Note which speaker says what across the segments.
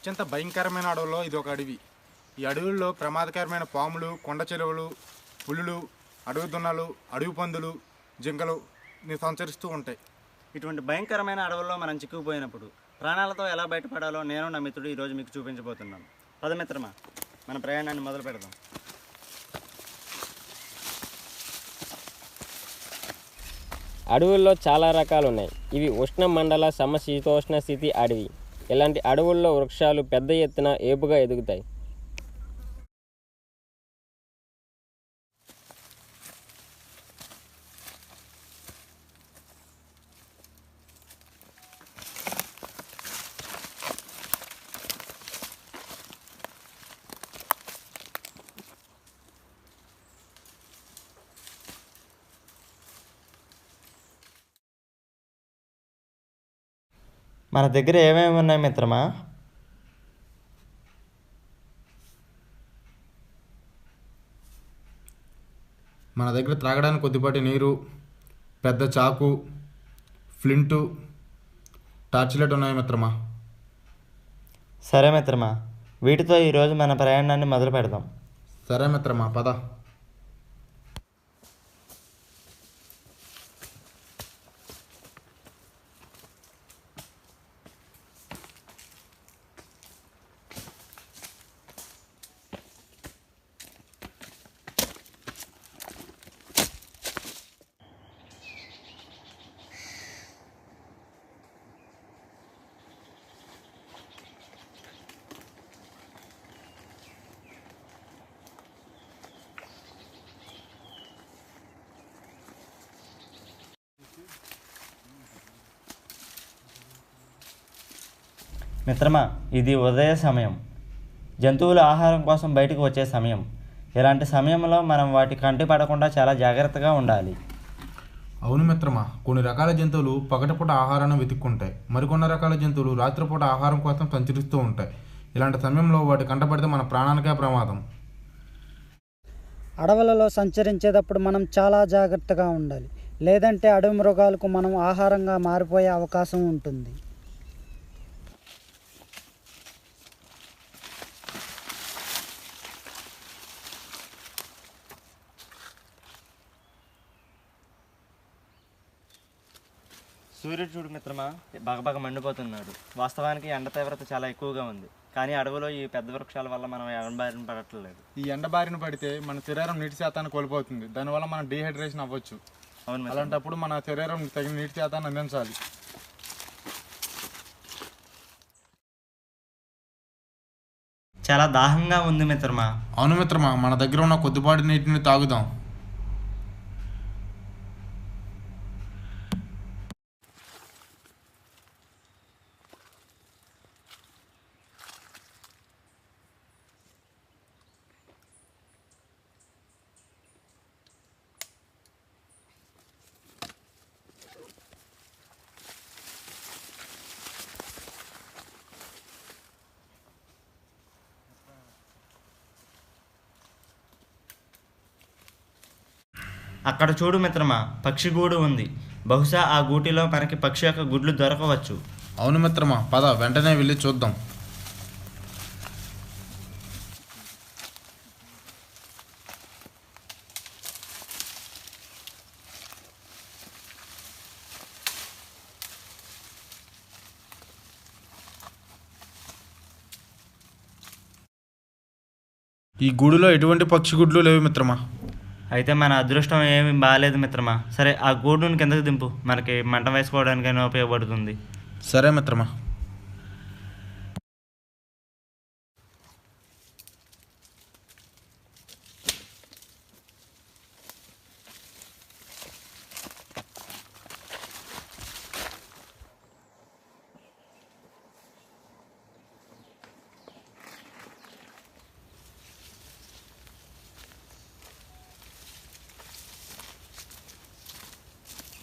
Speaker 1: అత్యంత భయంకరమైన అడవుల్లో ఇది ఒక అడవి. ఈ అడవుల్లో ప్రమాదకరమైన పాములు, కొండ చెరువులు, పులులు, అడవి దున్నలు, అడవి పందులు, జింకలు సంచరిస్తూ ఉంటాయి.
Speaker 2: ఇటువంటి భయంకరమైన అడవుల్లో మనం చిక్కుకుపోయినప్పుడు ప్రాణాలతో ఎలా బయటపడాలో నేను నా మిత్రుడు ఈరోజు మీకు చూపించబోతున్నాను. పదమిత్రమా, మన ప్రయాణాన్ని మొదలు పెడదాం.
Speaker 3: అడవుల్లో చాలా రకాలు ఉన్నాయి. ఇవి ఉష్ణమండల సమశీతోష్ణ స్థితి అడవి. ఇలాంటి అడవుల్లో వృక్షాలు పెద్ద ఎత్తున ఏపుగా ఎదుగుతాయి.
Speaker 4: మన దగ్గర ఏమేమి ఉన్నాయి మిత్రమా?
Speaker 1: మన దగ్గర త్రాగడానికి కొద్దిపాటి నీరు, పెద్ద చాకు, ఫ్లింటు, టార్చ్ లైట్ ఉన్నాయి మిత్రమా.
Speaker 4: సరే మిత్రమా, వీటితో ఈరోజు మన ప్రయాణాన్ని మొదలు పెడదాం.
Speaker 1: సరే మిత్రమా, పద.
Speaker 4: మిత్రమా, ఇది ఉదయ సమయం. జంతువులు ఆహారం కోసం బయటకు వచ్చే సమయం. ఇలాంటి సమయంలో మనం వాటి కంటి పడకుండా చాలా జాగ్రత్తగా ఉండాలి.
Speaker 1: అవును మిత్రమా, కొన్ని రకాల జంతువులు పగటిపూట ఆహారాన్ని వెతుక్కుంటాయి. మరికొన్ని రకాల జంతువులు రాత్రిపూట ఆహారం కోసం సంచరిస్తూ ఉంటాయి. ఇలాంటి సమయంలో వాటి కంటపడితే మన ప్రాణానికే ప్రమాదం.
Speaker 5: అడవులలో సంచరించేటప్పుడు మనం చాలా జాగ్రత్తగా ఉండాలి. లేదంటే అడవి మృగాలకు మనం ఆహారంగా మారిపోయే అవకాశం ఉంటుంది.
Speaker 4: సూర్యుడు చూడు మిత్రమా, బగబగ మండిపోతున్నాడు. వాస్తవానికి ఎండ తీవ్రత చాలా ఎక్కువగా ఉంది. కానీ అడవిలో ఈ పెద్ద వృక్షాల వల్ల మనం ఎండబారిన పడట్లేదు.
Speaker 1: ఈ ఎండ బారిన పడితే మన శరీరం నీటి శాతాన్ని కోల్పోతుంది. దానివల్ల మనం డీహైడ్రేషన్ అవ్వచ్చు.
Speaker 4: అవును,
Speaker 1: అలాంటప్పుడు మన శరీరం తగిన నీటి శాతాన్ని అందించాలి.
Speaker 4: చాలా దాహంగా ఉంది మిత్రమా.
Speaker 1: అవును మిత్రమా, మన దగ్గర ఉన్న కొద్దిపాటి నీటిని తాగుదాం.
Speaker 4: అక్కడ చూడు మిత్రమా, పక్షి గూడు ఉంది. బహుశా ఆ గూటిలో మనకి పక్షి యొక్క గుడ్లు దొరకవచ్చు.
Speaker 1: అవును మిత్రమా, పద వెంటనే వెళ్ళి చూద్దాం. ఈ గూడులో ఎటువంటి పక్షి గుడ్లు లేవు మిత్రమా.
Speaker 4: అయితే మన అదృష్టం ఏమి బాగాలేదు మిత్రమా. సరే, ఆ గూడును కిందకు దింపు, మనకి మంట వేసుకోవడానికైనా ఉపయోగపడుతుంది.
Speaker 1: సరే మిత్రమా.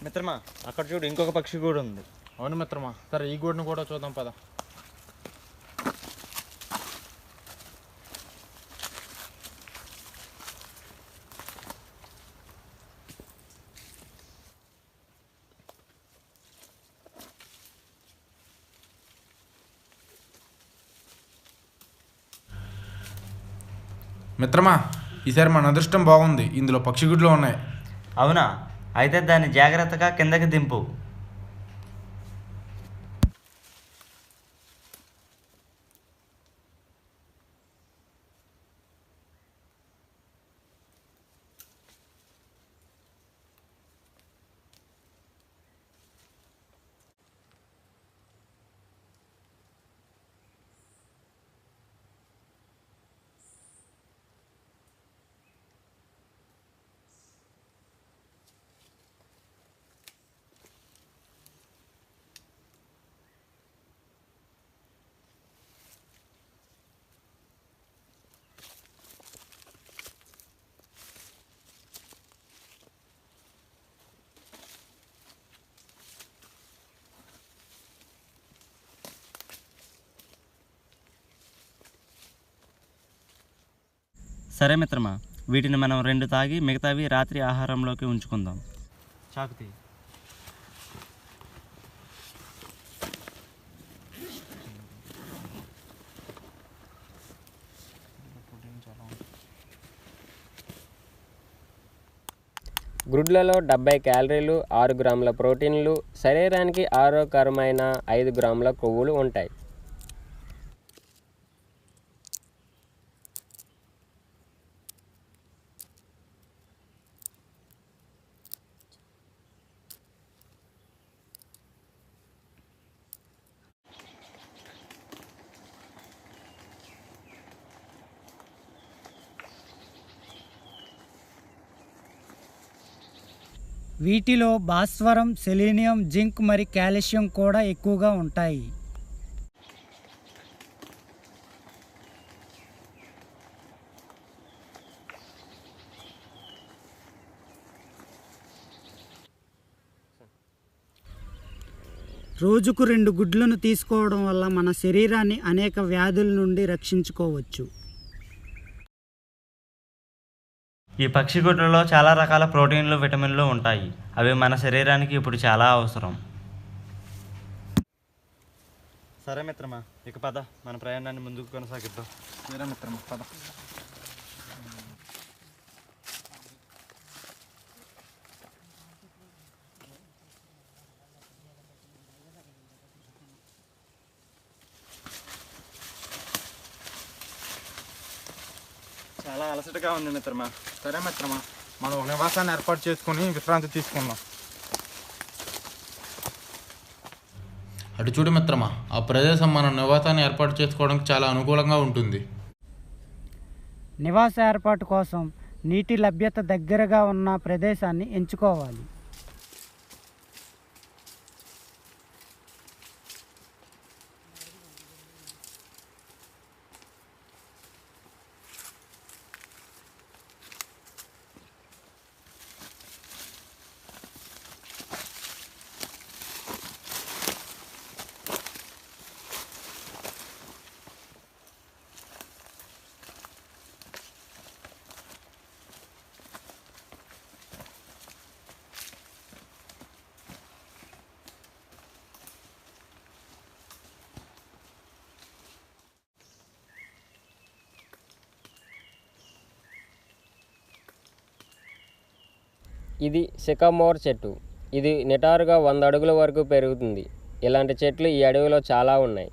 Speaker 4: మిత్రమా, అక్కడ చూడు, ఇంకొక పక్షి గూడు ఉంది.
Speaker 1: అవును మిత్రమా, సరే ఈ గూడును కూడా చూద్దాం పద. మిత్రమా, ఈసారి మన అదృష్టం బాగుంది, ఇందులో పక్షిగుడ్లు ఉన్నాయి.
Speaker 4: అవునా? అయితే దాన్ని జాగ్రత్తగా కిందకి దింపు. సరే మిత్రమా, వీటిని మనం 2 తాగి మిగతావి రాత్రి ఆహారంలోకి ఉంచుకుందాం. చాకుతి.
Speaker 3: గుడ్లలో 70 క్యాలరీలు, 6 గ్రాముల ప్రోటీన్లు, శరీరానికి ఆరోగ్యకరమైన 5 గ్రాముల కొవ్వులు ఉంటాయి.
Speaker 5: వీటిలో భాస్వరం, సెలీనియం, జింక్ మరియు కాల్షియం కూడా ఎక్కువగా ఉంటాయి. రోజుకు 2 గుడ్లను తీసుకోవడం వల్ల మన శరీరాన్ని అనేక వ్యాధుల నుండి రక్షించుకోవచ్చు.
Speaker 4: ఈ పక్షి గుడ్లలో చాలా రకాల ప్రోటీన్లు, విటమిన్లు ఉంటాయి. అవి మన శరీరానికి ఇప్పుడు చాలా అవసరం. సరే మిత్రమా, ఇక పద మన ప్రయాణాన్ని ముందుకు కొనసాగిద్దాం.
Speaker 1: సరే మిత్రమా, పద.
Speaker 2: చాలా అలసటగా ఉంది మిత్రమా.
Speaker 1: సరే మిత్రమా, మనం ఒక నివాసాన్ని ఏర్పాటు చేసుకుని విశ్రాంతి తీసుకుందాం. అటు చూడు మిత్రమా, ఆ ప్రదేశం మనం నివాసాన్ని ఏర్పాటు చేసుకోవడానికి చాలా అనుకూలంగా ఉంటుంది.
Speaker 5: నివాస ఏర్పాటు కోసం నీటి లభ్యత దగ్గరగా ఉన్న ప్రదేశాన్ని ఎంచుకోవాలి.
Speaker 3: ఇది సికమోర్ చెట్టు. ఇది నిటారుగా 100 అడుగుల వరకు పెరుగుతుంది. ఇలాంటి చెట్లు ఈ అడవిలో చాలా ఉన్నాయి.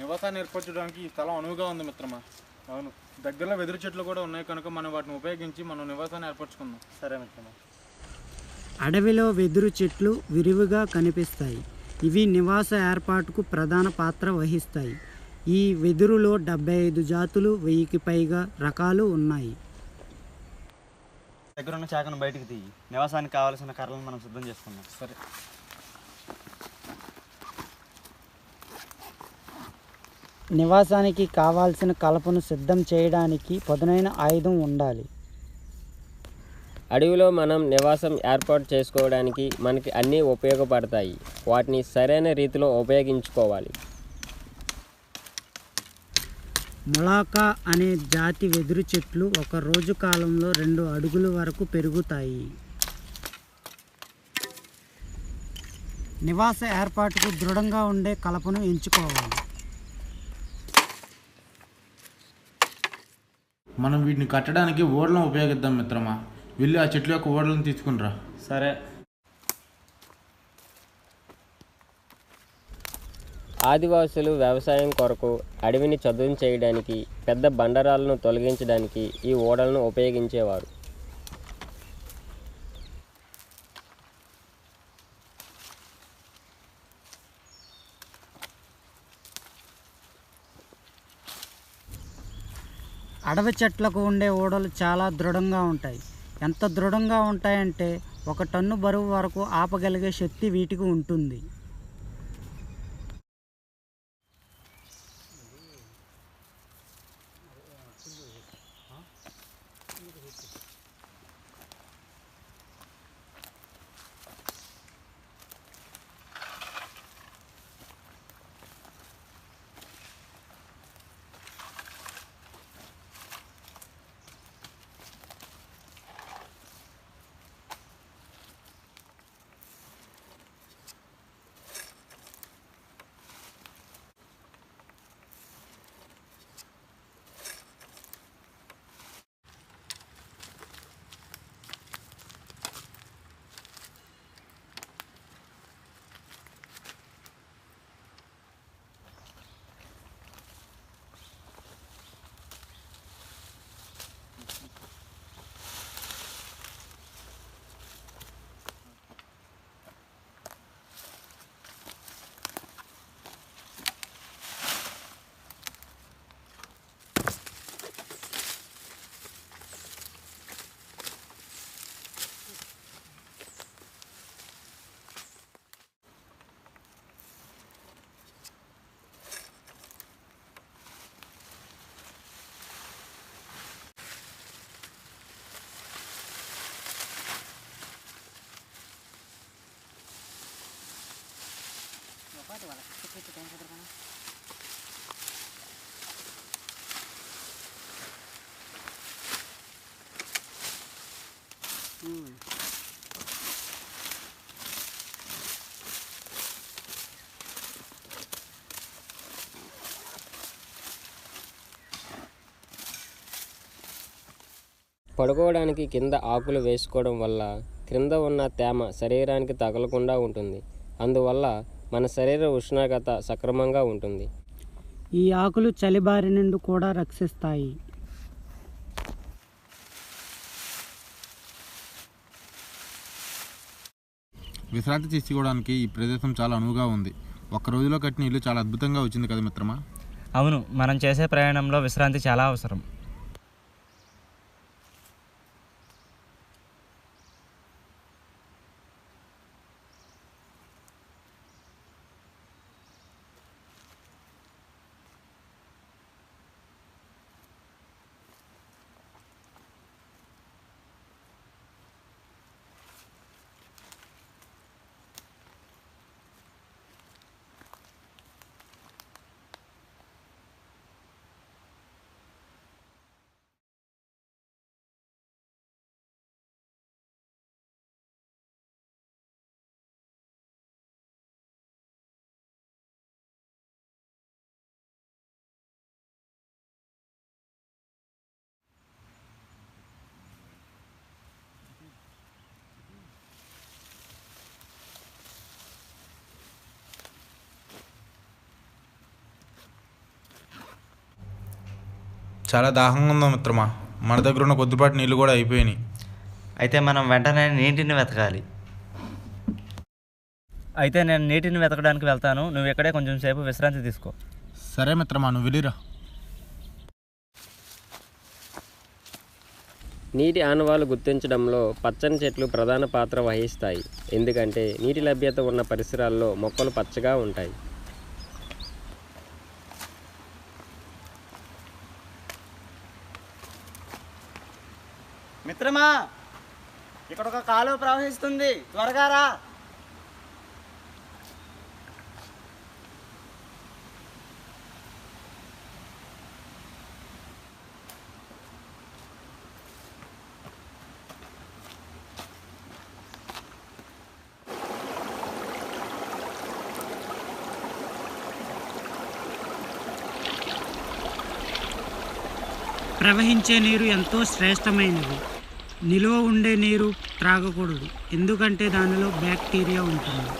Speaker 1: నివాసాన్ని ఏర్పరచడానికి ఈ స్థలం అనువుగా ఉంది మిత్రమా. అవును, దగ్గరలో వెదురు చెట్లు కూడా ఉన్నాయి కనుక మనం వాటిని ఉపయోగించి మనం నివాసాన్ని ఏర్పరచుకుందాం.
Speaker 2: సరే మిత్రమా.
Speaker 5: అడవిలో వెదురు చెట్లు విరివిగా కనిపిస్తాయి. ఇవి నివాస ఏర్పాటుకు ప్రధాన పాత్ర వహిస్తాయి. ఈ వెదురులో 75 జాతులు, 1000కి పైగా రకాలు ఉన్నాయి.
Speaker 4: దగ్గరున్న చాకను బయటికి తీయి. నివాసానికి కావాల్సిన కర్రలను మనం సిద్ధం చేసుకుందాం.
Speaker 1: సరే.
Speaker 5: నివాసానికి కావాల్సిన కలపను సిద్ధం చేయడానికి పదునైన ఆయుధం ఉండాలి.
Speaker 3: అడవిలో మనం నివాసం ఏర్పాటు చేసుకోవడానికి మనకి అన్నీ ఉపయోగపడతాయి. వాటిని సరైన రీతిలో ఉపయోగించుకోవాలి.
Speaker 5: ములాకా అనే జాతి వెదురు చెట్లు ఒక రోజు కాలంలో 2 అడుగుల వరకు పెరుగుతాయి. నివాస ఏర్పాటుకు దృఢంగా ఉండే కలపను ఎంచుకోవాలి.
Speaker 1: మనం వీటిని కట్టడానికి ఓడలను ఉపయోగిద్దాం మిత్రమా. వెళ్ళి ఆ చెట్ల యొక్క ఓడలను తీసుకునిరా.
Speaker 4: సరే.
Speaker 3: ఆదివాసులు వ్యవసాయం కొరకు అడవిని చదును చేయడానికి, పెద్ద బండరాలను తొలగించడానికి ఈ ఓడలను ఉపయోగించేవారు.
Speaker 5: అడవి చెట్లకు ఉండే ఓడలు చాలా దృఢంగా ఉంటాయి. ఎంత దృఢంగా ఉంటాయంటే 1 టన్ను బరువు వరకు ఆపగలిగే శక్తి వీటికి ఉంటుంది.
Speaker 3: పడుకోవడానికి కింద ఆకులు వేసుకోవడం వల్ల క్రింద ఉన్న తేమ శరీరానికి తగలకుండా ఉంటుంది. అందువల్ల మన శరీర ఉష్ణోగ్రత సక్రమంగా ఉంటుంది.
Speaker 5: ఈ ఆకులు చలిబారి నుండి కూడా రక్షిస్తాయి.
Speaker 1: విశ్రాంతి తీసుకోవడానికి ఈ ప్రదేశం చాలా అనువుగా ఉంది. ఒక్క రోజులో కట్టిన ఇల్లు చాలా అద్భుతంగా వచ్చింది కదా మిత్రమా.
Speaker 4: అవును, మనం చేసే ప్రయాణంలో విశ్రాంతి చాలా అవసరం.
Speaker 1: చాలా దాహంగా ఉందా మిత్రమా. మన దగ్గర ఉన్న కొద్దిపాటి నీళ్ళు కూడా అయిపోయినాయి.
Speaker 4: అయితే మనం వెంటనే నీటిని వెతకాలి. అయితే నేను నీటిని వెతకడానికి వెళ్తాను, నువ్వు ఇక్కడే కొంచెం సేపు విశ్రాంతి తీసుకో.
Speaker 1: సరే మిత్రమా, నువ్వు వెళ్ళిరా.
Speaker 3: నీటి ఆనవాళ్లు గుర్తించడంలో పచ్చని చెట్లు ప్రధాన పాత్ర వహిస్తాయి. ఎందుకంటే నీటి లభ్యత ఉన్న పరిసరాల్లో మొక్కలు పచ్చగా ఉంటాయి.
Speaker 2: మిత్రమా, ఇక్కడ ఒక కాలువ ప్రవహిస్తుంది, త్వరగా రా.
Speaker 5: ప్రవహించే నీరు ఎంతో శ్రేష్టమైనది. నిల్వ ఉండే నీరు త్రాగకూడదు, ఎందుకంటే దానిలో బ్యాక్టీరియా ఉంటుంది.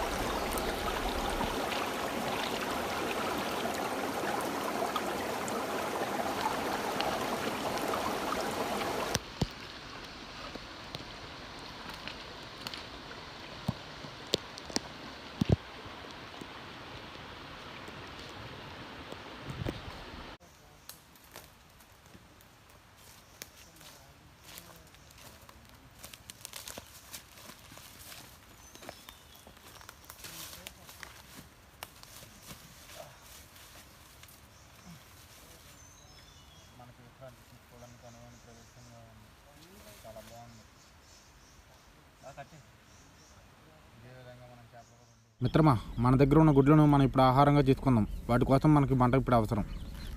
Speaker 1: మిత్రమా, మన దగ్గర ఉన్న గుడ్లను మనం ఇప్పుడు ఆహారంగా తీసుకుందాం. వాటి కోసం మనకి మంట ఇప్పుడు అవసరం.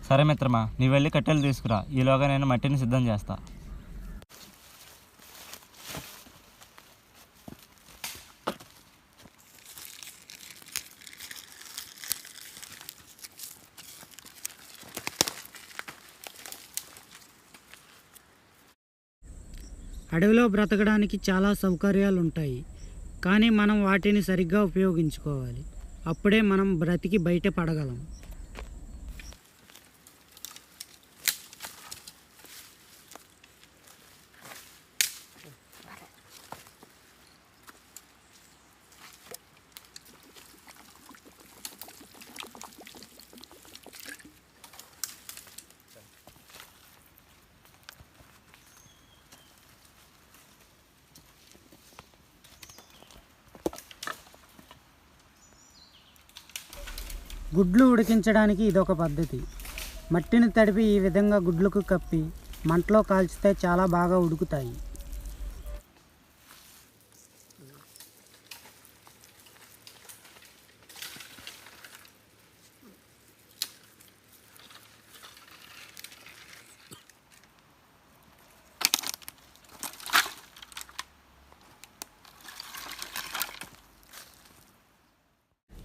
Speaker 4: సరే మిత్రమా, నీవు వెళ్ళి కట్టెలు తీసుకురా, ఈలోగా నేను మట్టిని సిద్ధం చేస్తా.
Speaker 5: అడవిలో బ్రతకడానికి చాలా సౌకర్యాలు ఉంటాయి, కానీ మనం వాటిని సరిగ్గా ఉపయోగించుకోవాలి. అప్పుడే మనం బ్రతికి బయట పడగలం. గుడ్లు ఉడికించడానికి ఇదొక పద్ధతి. మట్టిని తడిపి ఈ విధంగా గుడ్లకు కప్పి మంటలో కాల్చితే చాలా బాగా ఉడుకుతాయి.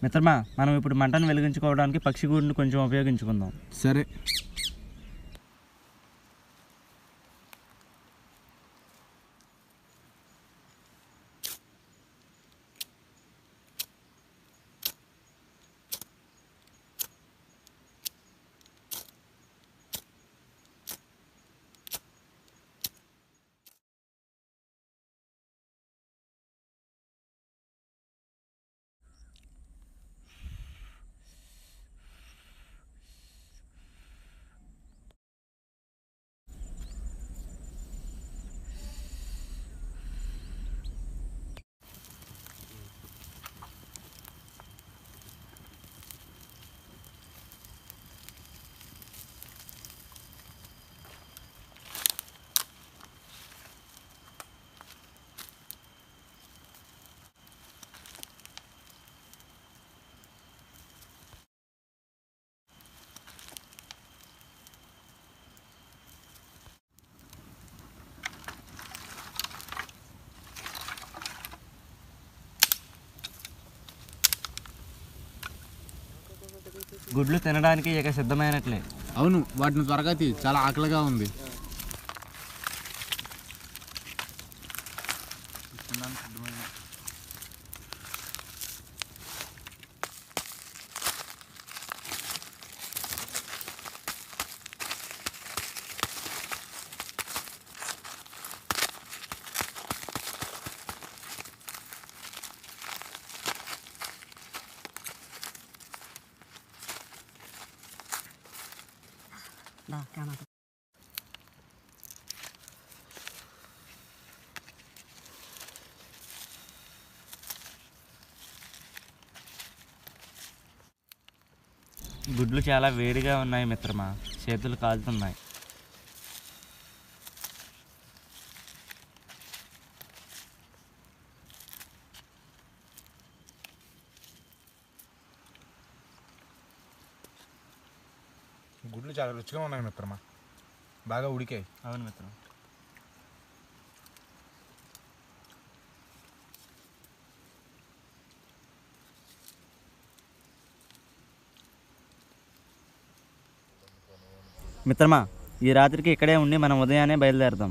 Speaker 4: మిత్రమా, మనం ఇప్పుడు మంటను వెలిగించుకోవడానికి పక్షి గూడును కొంచెం ఉపయోగించుకుందాం.
Speaker 1: సరే.
Speaker 4: గుడ్లు తినడానికి ఇక సిద్ధమైనట్లే.
Speaker 1: అవును, వాటిని త్వరగా చాలా ఆకలిగా ఉంది.
Speaker 4: గుడ్లు చాలా వేడిగా ఉన్నాయి మిత్రమా, చేతులు కాలుతున్నాయి.
Speaker 1: గుడ్లు చాలా రుచిగా ఉన్నాయి మిత్రమా, బాగా ఉడికాయి.
Speaker 4: అవును మిత్రం. మిత్రమా, ఈ రాత్రికి ఇక్కడే ఉండి మనం ఉదయాన్నే బయలుదేరదాం.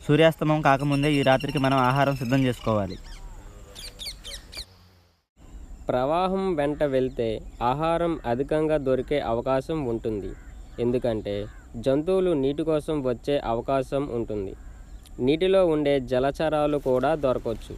Speaker 4: సూర్యాస్తమం కాకముందే ఈ రాత్రికి మనం ఆహారం సిద్ధం చేసుకోవాలి.
Speaker 3: ప్రవాహం వెంట వెళ్తే ఆహారం అధికంగా దొరికే అవకాశం ఉంటుంది. ఎందుకంటే జంతువులు నీటి కోసం వచ్చే అవకాశం ఉంటుంది. నీటిలో ఉండే జలచరాలు కూడా దొరకవచ్చు.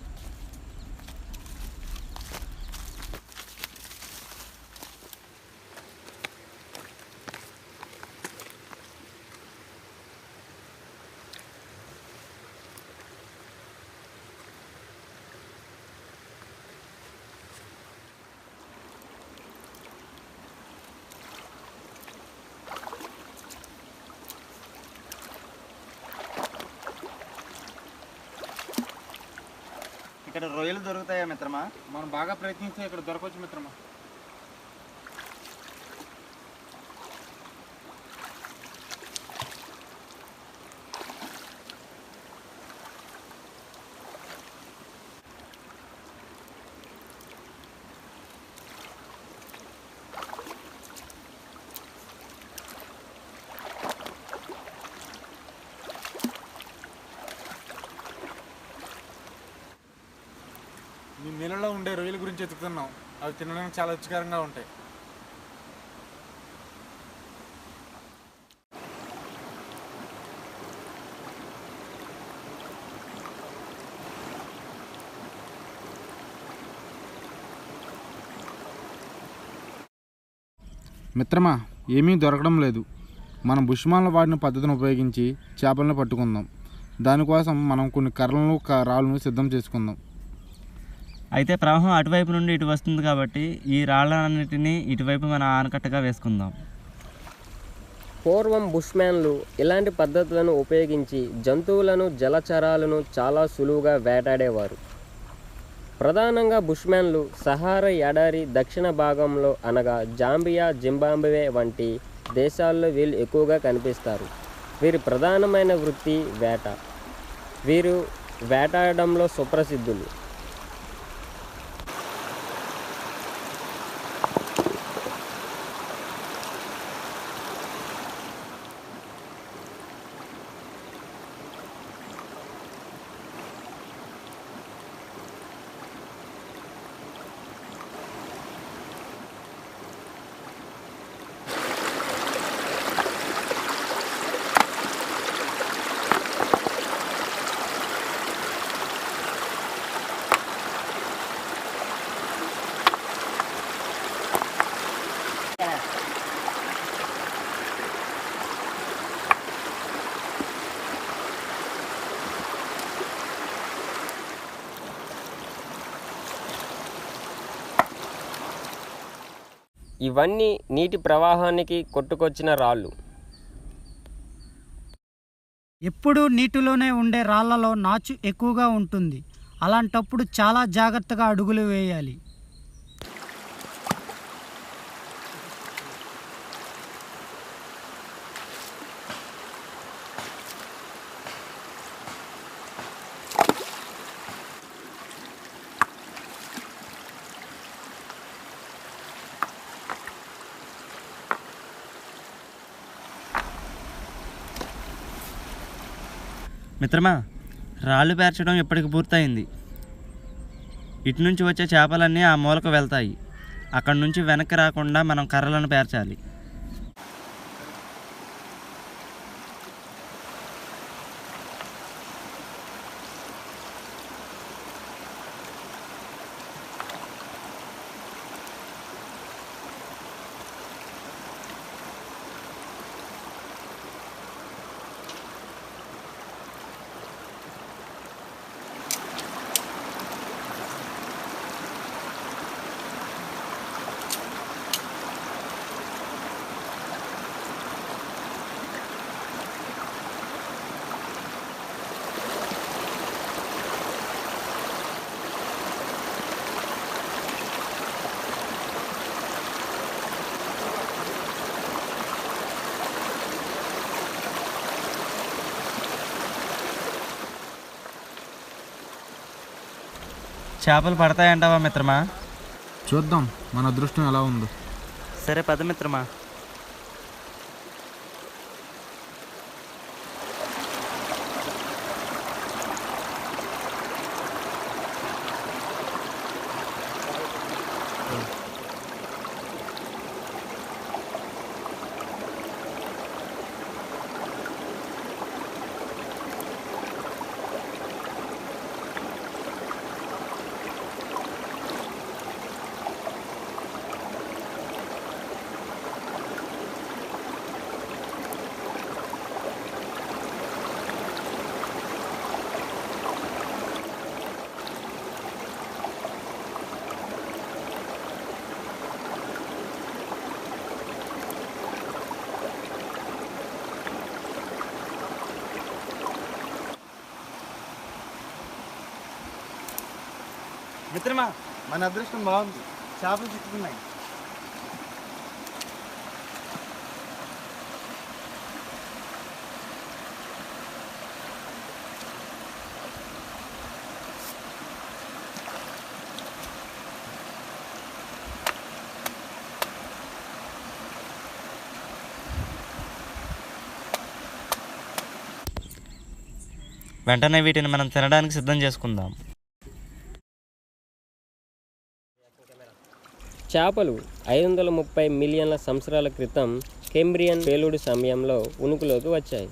Speaker 2: ఇక్కడ రొయ్యలు దొరుకుతాయా మిత్రమా?
Speaker 1: మనం బాగా ప్రయత్నిస్తే ఇక్కడ దొరకవచ్చు మిత్రమా. మీ నీళ్ళలో ఉండే రొయ్యల గురించి వెతుకుతున్నాం. అవి తినడానికి చాలా రుచికరంగా ఉంటాయి. మిత్రమా, ఏమీ దొరకడం లేదు. మనం బుష్మాన్లో వాడిన పద్ధతిని ఉపయోగించి చేపలను పట్టుకుందాం. దానికోసం మనం కొన్ని కర్రలను రాళ్ళను సిద్ధం చేసుకుందాం.
Speaker 4: అయితే ప్రవాహం అటువైపు నుండి ఇటు వస్తుంది కాబట్టి ఈ రాళ్ళన్నిటినీ ఇటువైపు మన ఆనకట్టగా వేసుకుందాం.
Speaker 3: పూర్వం బుష్మ్యాన్లు ఇలాంటి పద్ధతులను ఉపయోగించి జంతువులను జలచరాలను చాలా సులువుగా వేటాడేవారు. ప్రధానంగా బుష్మ్యాన్లు సహారా ఎడారి దక్షిణ భాగంలో అనగా జాంబియా, జింబాబ్వే వంటి దేశాల్లో వీళ్ళు ఎక్కువగా కనిపిస్తారు. వీరి ప్రధానమైన వృత్తి వేట. వీరు వేటాడడంలో సుప్రసిద్ధులు. ఇవన్నీ నీటి ప్రవాహానికి కొట్టుకొచ్చిన రాళ్ళు.
Speaker 5: ఎప్పుడూ నీటిలోనే ఉండే రాళ్లలో నాచు ఎక్కువగా ఉంటుంది. అలాంటప్పుడు చాలా జాగ్రత్తగా అడుగులు వేయాలి.
Speaker 4: మిత్రమా, రాళ్ళు పేర్చడం ఇప్పటికి పూర్తయింది. ఇటు నుంచి వచ్చే చేపలన్నీ ఆ మూలకు వెళ్తాయి. అక్కడి నుంచి వెనక్కి రాకుండా మనం కర్రలను పేర్చాలి. చేపలు పడతాయంటావా మిత్రమా?
Speaker 1: చూద్దాం మన అదృష్టం ఎలా ఉందో.
Speaker 4: సరే పద మిత్రమా.
Speaker 2: మిత్రమా, మన అదృష్టం బాగుంది, చేపలు చిక్కుతున్నాయి.
Speaker 4: వెంటనే వీటిని మనం తినడానికి సిద్ధం చేసుకుందాం.
Speaker 3: చేపలు 530 మిలియన్ల సంవత్సరాల క్రితం కేంబ్రియన్ పేలుడు సమయంలో ఉనికిలోకి వచ్చాయి.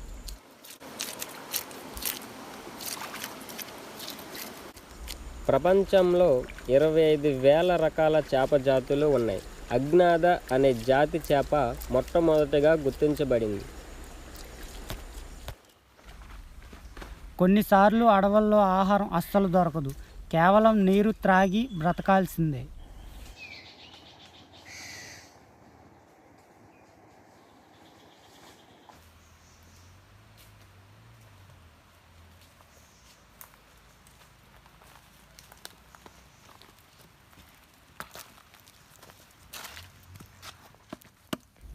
Speaker 3: ప్రపంచంలో 25,000 రకాల చేప జాతులు ఉన్నాయి. అజ్ఞాత అనే జాతి చేప మొట్టమొదటిగా గుర్తించబడింది.
Speaker 5: కొన్నిసార్లు అడవుల్లో ఆహారం అస్సలు దొరకదు, కేవలం నీరు త్రాగి బ్రతకాల్సిందే.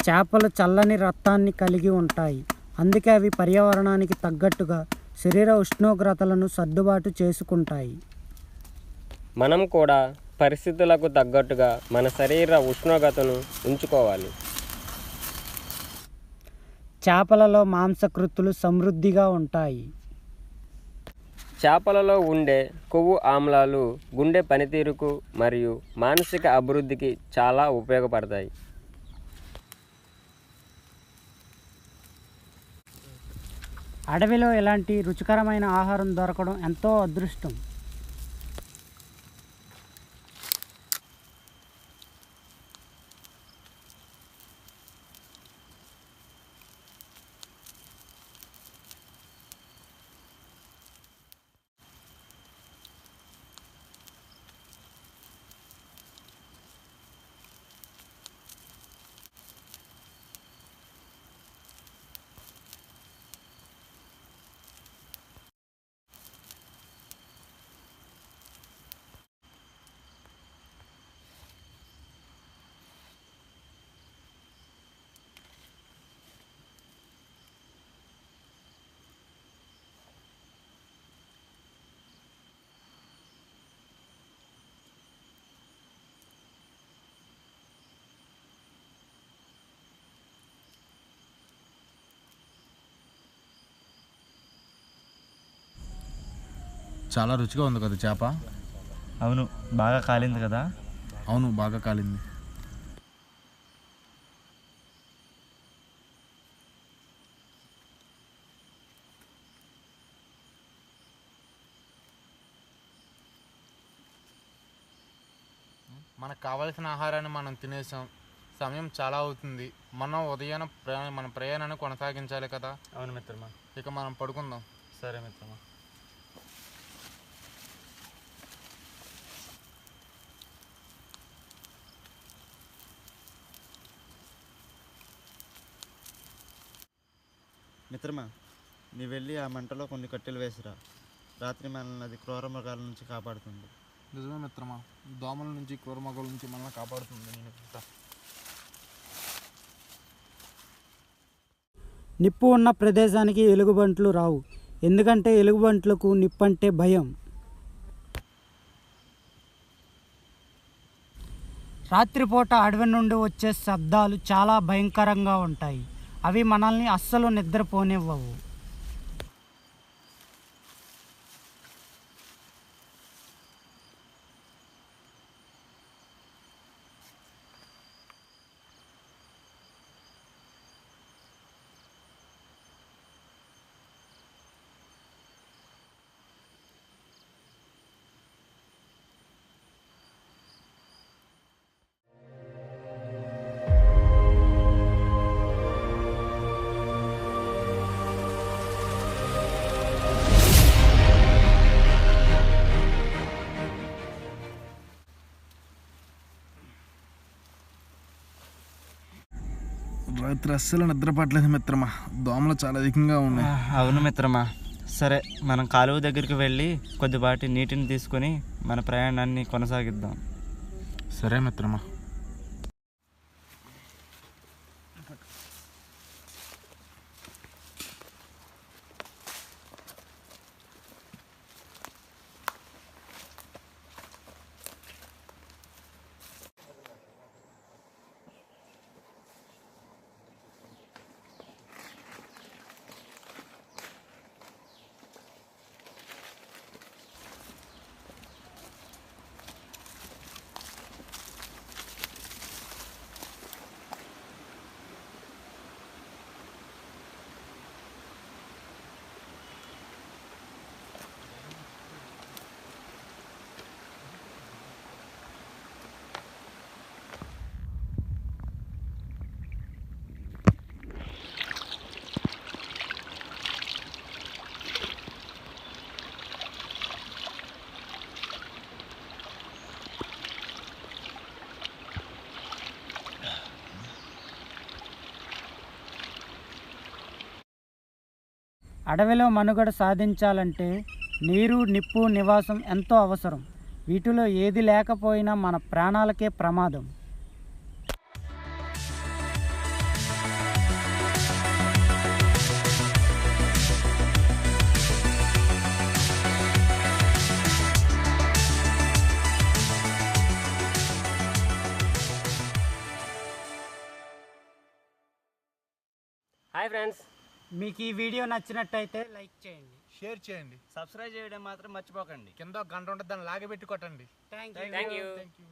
Speaker 5: చేపలు చల్లని రక్తాన్ని కలిగి ఉంటాయి, అందుకే అవి పర్యావరణానికి తగ్గట్టుగా శరీర ఉష్ణోగ్రతలను సర్దుబాటు చేసుకుంటాయి.
Speaker 3: మనం కూడా పరిస్థితులకు తగ్గట్టుగా మన శరీర ఉష్ణోగ్రతను ఉంచుకోవాలి.
Speaker 5: చేపలలో మాంసకృతులు సమృద్ధిగా ఉంటాయి.
Speaker 3: చేపలలో ఉండే కొవ్వు ఆమ్లాలు గుండె పనితీరుకు మరియు మానసిక అభివృద్ధికి చాలా ఉపయోగపడతాయి.
Speaker 5: అడవిలో ఇలాంటి రుచికరమైన ఆహారం దొరకడం ఎంతో అదృష్టం.
Speaker 1: చాలా రుచిగా ఉంది కదా చేప.
Speaker 4: అవును, బాగా కాలింది కదా.
Speaker 1: అవును, బాగా కాలింది. మనకు కావాల్సిన ఆహారాన్ని మనం తినేసాం. సమయం చాలా అవుతుంది. మనం ఉదయాన మన ప్రయాణాన్ని కొనసాగించాలి కదా.
Speaker 2: అవును మిత్రమా.
Speaker 1: ఇక మనం పడుకుందాం.
Speaker 2: సరే మిత్రమా. మిత్రమా, నీ వెళ్ళి ఆ మంటలో కొన్ని కట్టెలు వేసిరా. రాత్రి మనల్ని అది క్రూర మృగాల నుంచి కాపాడుతుంది.
Speaker 1: నిజమే మిత్రమా, దోమల నుంచి క్రూరమృగాల నుంచి మనల్ని కాపాడుతుంది. నేను
Speaker 5: నిప్పు ఉన్న ప్రదేశానికి ఎలుగుబంట్లు రావు, ఎందుకంటే ఎలుగుబంట్లకు నిప్పంటే భయం. రాత్రిపూట అడవి నుండి వచ్చే శబ్దాలు చాలా భయంకరంగా ఉంటాయి. అవి మనల్ని అస్సలు నిద్రపోనివ్వవు.
Speaker 1: రాత్రి అస్సలు నిద్ర పట్టలేదు మిత్రమా, దోమలు చాలా అధికంగా ఉన్నాయి.
Speaker 4: అవును మిత్రమా, సరే, మనం కాలువ దగ్గరికి వెళ్ళి కొద్దిపాటి నీటిని తీసుకొని మన ప్రయాణాన్ని కొనసాగిద్దాం.
Speaker 1: సరే మిత్రమా.
Speaker 5: అడవిలో మనుగడ సాధించాలంటే నీరు, నిప్పు, నివాసం ఎంతో అవసరం. వీటిలో ఏది లేకపోయినా మన ప్రాణాలకే ప్రమాదం.
Speaker 3: హాయ్ ఫ్రెండ్స్,
Speaker 5: మీకు ఈ వీడియో నచ్చినట్టయితే లైక్ చేయండి,
Speaker 1: షేర్ చేయండి,
Speaker 2: సబ్స్క్రైబ్ చేయడం మాత్రం మర్చిపోకండి.
Speaker 1: కింద ఒక గంట ఉంటుంది, దాన్ని లాగబెట్టి కొట్టండి.
Speaker 5: Thank
Speaker 3: thank you.
Speaker 1: Thank you.